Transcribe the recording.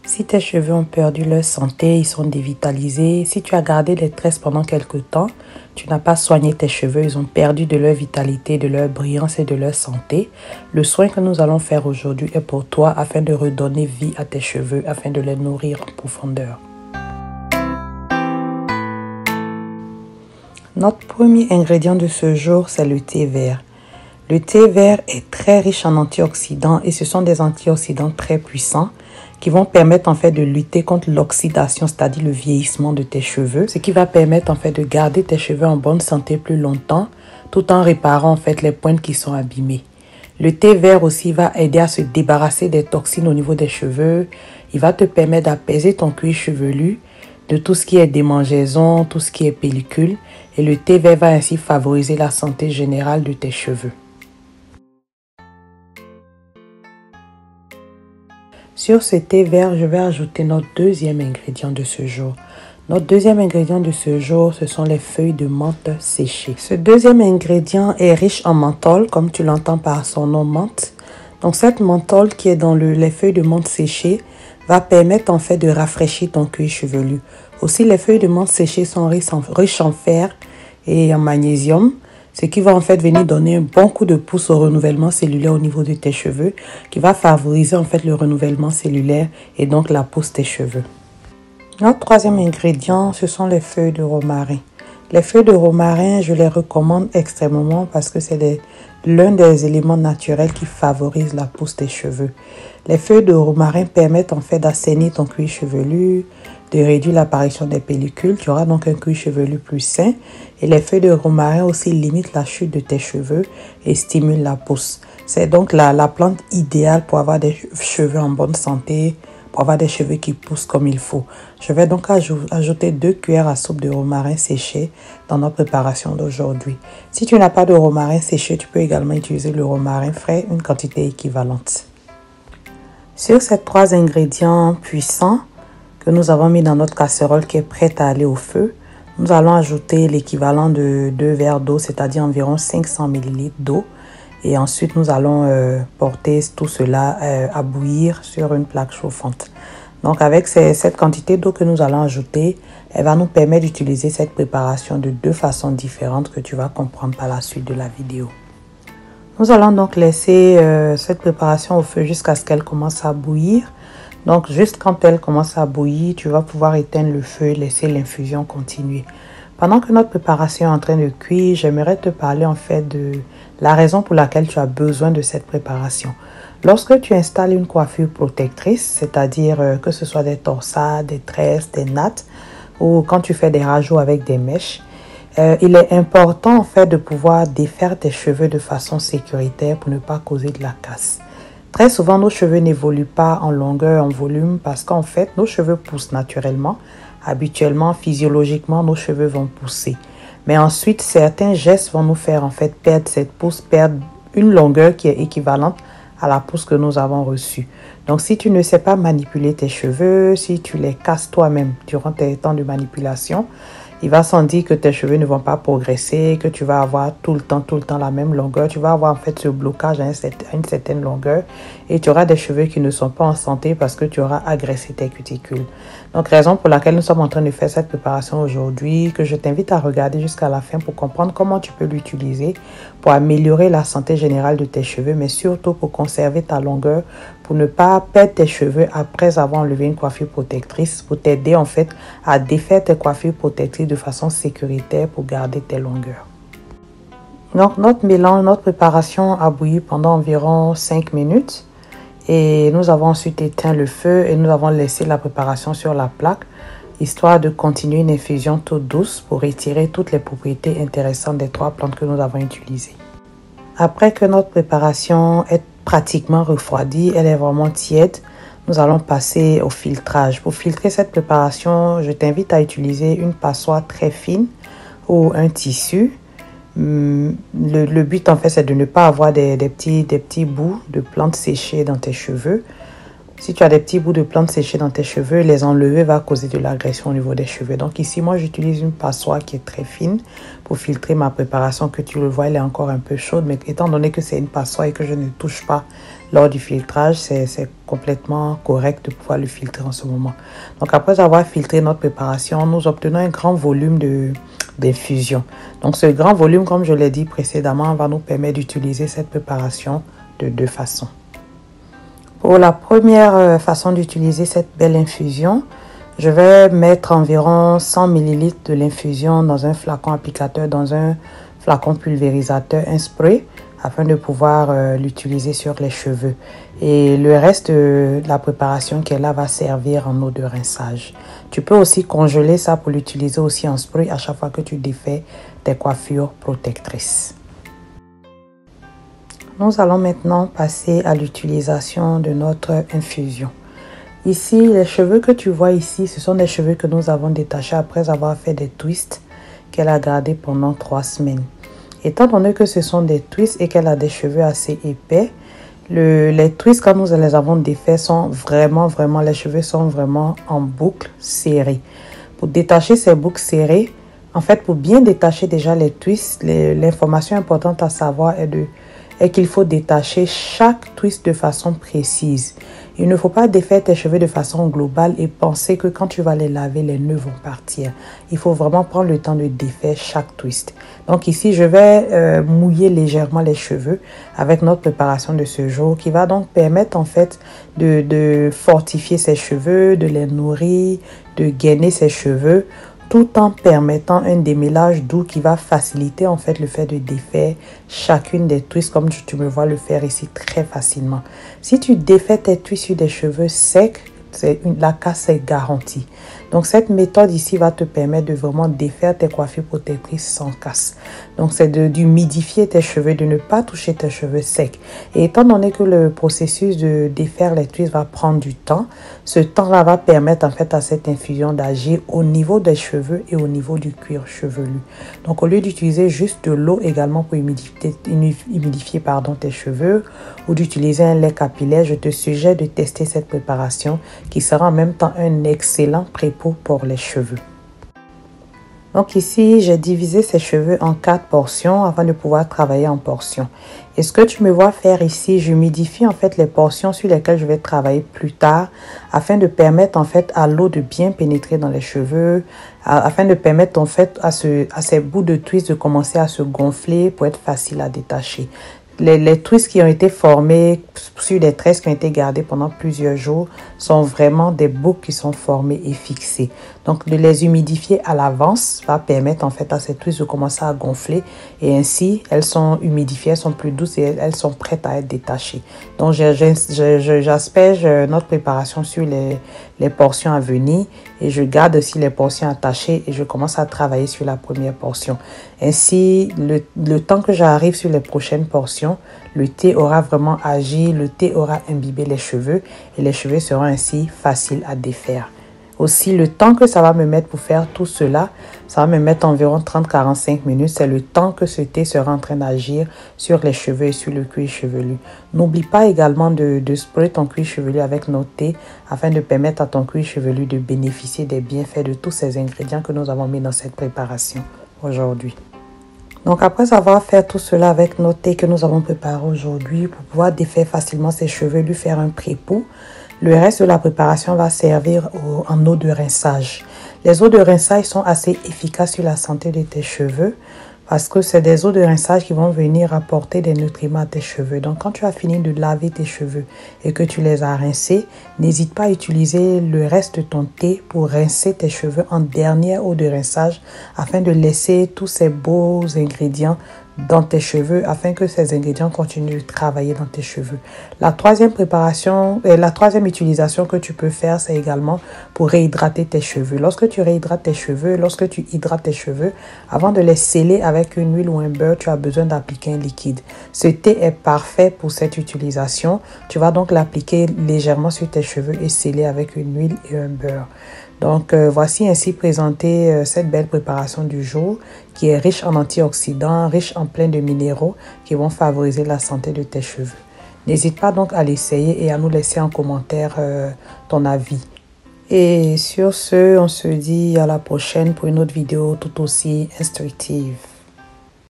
Si tes cheveux ont perdu leur santé, ils sont dévitalisés, si tu as gardé les tresses pendant quelque temps, tu n'as pas soigné tes cheveux, ils ont perdu de leur vitalité, de leur brillance et de leur santé, le soin que nous allons faire aujourd'hui est pour toi afin de redonner vie à tes cheveux, afin de les nourrir en profondeur. Notre premier ingrédient de ce jour, c'est le thé vert. Le thé vert est très riche en antioxydants et ce sont des antioxydants très puissants qui vont permettre en fait de lutter contre l'oxydation, c'est-à-dire le vieillissement de tes cheveux, ce qui va permettre en fait de garder tes cheveux en bonne santé plus longtemps tout en réparant en fait les pointes qui sont abîmées. Le thé vert aussi va aider à se débarrasser des toxines au niveau des cheveux. Il va te permettre d'apaiser ton cuir chevelu de tout ce qui est démangeaison, tout ce qui est pellicule et le thé vert va ainsi favoriser la santé générale de tes cheveux. Sur ce thé vert, je vais ajouter notre deuxième ingrédient de ce jour. Notre deuxième ingrédient de ce jour, ce sont les feuilles de menthe séchées. Ce deuxième ingrédient est riche en menthol, comme tu l'entends par son nom menthe. Donc cette menthol qui est dans les feuilles de menthe séchées va permettre en fait de rafraîchir ton cuir chevelu. Aussi, les feuilles de menthe séchées sont riches en fer et en magnésium, ce qui va en fait venir donner un bon coup de pouce au renouvellement cellulaire au niveau de tes cheveux, qui va favoriser en fait le renouvellement cellulaire et donc la pousse de tes cheveux. Notre troisième ingrédient, ce sont les feuilles de romarin. Les feuilles de romarin, je les recommande extrêmement parce que c'est l'un des éléments naturels qui favorise la pousse des cheveux. Les feuilles de romarin permettent en fait d'assainir ton cuir chevelu, de réduire l'apparition des pellicules. Tu auras donc un cuir chevelu plus sain. Et les feuilles de romarin aussi limitent la chute de tes cheveux et stimulent la pousse. C'est donc la plante idéale pour avoir des cheveux en bonne santé, pour avoir des cheveux qui poussent comme il faut. Je vais donc ajouter 2 cuillères à soupe de romarin séché dans notre préparation d'aujourd'hui. Si tu n'as pas de romarin séché, tu peux également utiliser le romarin frais, une quantité équivalente. Sur ces 3 ingrédients puissants que nous avons mis dans notre casserole qui est prête à aller au feu, nous allons ajouter l'équivalent de 2 verres d'eau, c'est-à-dire environ 500 ml d'eau. Et ensuite, nous allons porter tout cela à bouillir sur une plaque chauffante. Donc, avec cette quantité d'eau que nous allons ajouter, elle va nous permettre d'utiliser cette préparation de 2 façons différentes que tu vas comprendre par la suite de la vidéo. Nous allons donc laisser cette préparation au feu jusqu'à ce qu'elle commence à bouillir. Donc, juste quand elle commence à bouillir, tu vas pouvoir éteindre le feu et laisser l'infusion continuer. Pendant que notre préparation est en train de cuire, j'aimerais te parler en fait de la raison pour laquelle tu as besoin de cette préparation. Lorsque tu installes une coiffure protectrice, c'est-à-dire que ce soit des torsades, des tresses, des nattes, ou quand tu fais des rajouts avec des mèches, il est important en fait de pouvoir défaire tes cheveux de façon sécuritaire pour ne pas causer de la casse. Très souvent, nos cheveux n'évoluent pas en longueur, en volume, parce qu'en fait, nos cheveux poussent naturellement. Habituellement, physiologiquement, nos cheveux vont pousser. Mais ensuite, certains gestes vont nous faire en fait perdre cette pousse, perdre une longueur qui est équivalente à la pousse que nous avons reçue. Donc, si tu ne sais pas manipuler tes cheveux, si tu les casses toi-même durant tes temps de manipulation, il va sans dire que tes cheveux ne vont pas progresser, que tu vas avoir tout le temps la même longueur. Tu vas avoir en fait ce blocage à une certaine longueur et tu auras des cheveux qui ne sont pas en santé parce que tu auras agressé tes cuticules. Donc, raison pour laquelle nous sommes en train de faire cette préparation aujourd'hui, que je t'invite à regarder jusqu'à la fin pour comprendre comment tu peux l'utiliser pour améliorer la santé générale de tes cheveux, mais surtout pour conserver ta longueur, pour ne pas perdre tes cheveux après avoir enlevé une coiffure protectrice, pour t'aider en fait à défaire tes coiffures protectrices de façon sécuritaire pour garder tes longueurs. Donc notre mélange, notre préparation a bouilli pendant environ 5 minutes et nous avons ensuite éteint le feu et nous avons laissé la préparation sur la plaque histoire de continuer une infusion toute douce pour retirer toutes les propriétés intéressantes des 3 plantes que nous avons utilisées. Après que notre préparation est pratiquement refroidie, elle est vraiment tiède, nous allons passer au filtrage. Pour filtrer cette préparation, je t'invite à utiliser une passoire très fine ou un tissu. Le but en fait c'est de ne pas avoir des petits bouts de plantes séchées dans tes cheveux. Si tu as des petits bouts de plantes séchées dans tes cheveux, les enlever va causer de l'agression au niveau des cheveux. Donc ici, moi, j'utilise une passoire qui est très fine pour filtrer ma préparation. Que tu le vois, elle est encore un peu chaude. Mais étant donné que c'est une passoire et que je ne touche pas lors du filtrage, c'est complètement correct de pouvoir le filtrer en ce moment. Donc après avoir filtré notre préparation, nous obtenons un grand volume d'infusion. Donc ce grand volume, comme je l'ai dit précédemment, va nous permettre d'utiliser cette préparation de deux façons. Pour la première façon d'utiliser cette belle infusion, je vais mettre environ 100 ml de l'infusion dans un flacon applicateur, dans un flacon pulvérisateur, un spray, afin de pouvoir l'utiliser sur les cheveux. Et le reste de la préparation qui est là va servir en eau de rinçage. Tu peux aussi congeler ça pour l'utiliser aussi en spray à chaque fois que tu défais tes coiffures protectrices. Nous allons maintenant passer à l'utilisation de notre infusion. Ici, les cheveux que tu vois ici, ce sont des cheveux que nous avons détachés après avoir fait des twists qu'elle a gardés pendant 3 semaines. Étant donné que ce sont des twists et qu'elle a des cheveux assez épais, les twists, quand nous les avons défaits, sont vraiment, les cheveux sont vraiment en boucles serrées. Pour détacher ces boucles serrées, en fait, pour bien détacher déjà les twists, l'information importante à savoir est qu'il faut détacher chaque twist de façon précise. Il ne faut pas défaire tes cheveux de façon globale et penser que quand tu vas les laver, les nœuds vont partir. Il faut vraiment prendre le temps de défaire chaque twist. Donc ici, je vais mouiller légèrement les cheveux avec notre préparation de ce jour qui va donc permettre en fait de fortifier ses cheveux, de les nourrir, de gainer ses cheveux, tout en permettant un démêlage doux qui va faciliter en fait le fait de défaire chacune des twists comme tu me vois le faire ici très facilement. Si tu défais tes twists sur des cheveux secs, la casse est garantie. Donc cette méthode ici va te permettre de vraiment défaire tes coiffures protectrices sans casse. Donc c'est d'humidifier tes cheveux, de ne pas toucher tes cheveux secs. Et étant donné que le processus de défaire les twists va prendre du temps, ce temps-là va permettre en fait à cette infusion d'agir au niveau des cheveux et au niveau du cuir chevelu. Donc au lieu d'utiliser juste de l'eau également pour humidifier tes cheveux ou d'utiliser un lait capillaire, je te suggère de tester cette préparation qui sera en même temps un excellent prépôt pour les cheveux. Donc ici, j'ai divisé ces cheveux en 4 portions afin de pouvoir travailler en portions. Et ce que tu me vois faire ici, j'humidifie en fait les portions sur lesquelles je vais travailler plus tard afin de permettre en fait à l'eau de bien pénétrer dans les cheveux, afin de permettre en fait à ces bouts de twist de commencer à se gonfler pour être facile à détacher. Les twists qui ont été formés sur des tresses qui ont été gardées pendant plusieurs jours sont vraiment des boucles qui sont formées et fixées. Donc, de les humidifier à l'avance va permettre en fait à ces twists de commencer à gonfler et ainsi, elles sont humidifiées, elles sont plus douces et elles sont prêtes à être détachées. Donc, j'asperge notre préparation sur les portions à venir et je garde aussi les portions attachées et je commence à travailler sur la première portion. Ainsi, le temps que j'arrive sur les prochaines portions, le thé aura vraiment agi, le thé aura imbibé les cheveux et les cheveux seront ainsi faciles à défaire. Aussi, le temps que ça va me mettre pour faire tout cela, ça va me mettre environ 30-45 minutes. C'est le temps que ce thé sera en train d'agir sur les cheveux et sur le cuir chevelu. N'oublie pas également de sprayer ton cuir chevelu avec notre thé afin de permettre à ton cuir chevelu de bénéficier des bienfaits de tous ces ingrédients que nous avons mis dans cette préparation aujourd'hui. Donc après avoir fait tout cela avec notre thé que nous avons préparé aujourd'hui pour pouvoir défaire facilement ses cheveux, lui faire un prépôt, le reste de la préparation va servir en eau de rinçage. Les eaux de rinçage sont assez efficaces sur la santé de tes cheveux parce que c'est des eaux de rinçage qui vont venir apporter des nutriments à tes cheveux. Donc quand tu as fini de laver tes cheveux et que tu les as rincés, n'hésite pas à utiliser le reste de ton thé pour rincer tes cheveux en dernière eau de rinçage afin de laisser tous ces beaux ingrédients dans tes cheveux afin que ces ingrédients continuent de travailler dans tes cheveux. La troisième utilisation que tu peux faire, c'est également pour réhydrater tes cheveux. Lorsque tu réhydrates tes cheveux, lorsque tu hydrates tes cheveux, avant de les sceller avec une huile ou un beurre, tu as besoin d'appliquer un liquide. Ce thé est parfait pour cette utilisation. Tu vas donc l'appliquer légèrement sur tes cheveux et sceller avec une huile et un beurre. Donc, voici ainsi présentée cette belle préparation du jour qui est riche en antioxydants, riche en plein de minéraux qui vont favoriser la santé de tes cheveux. N'hésite pas donc à l'essayer et à nous laisser en commentaire ton avis. Et sur ce, on se dit à la prochaine pour une autre vidéo tout aussi instructive.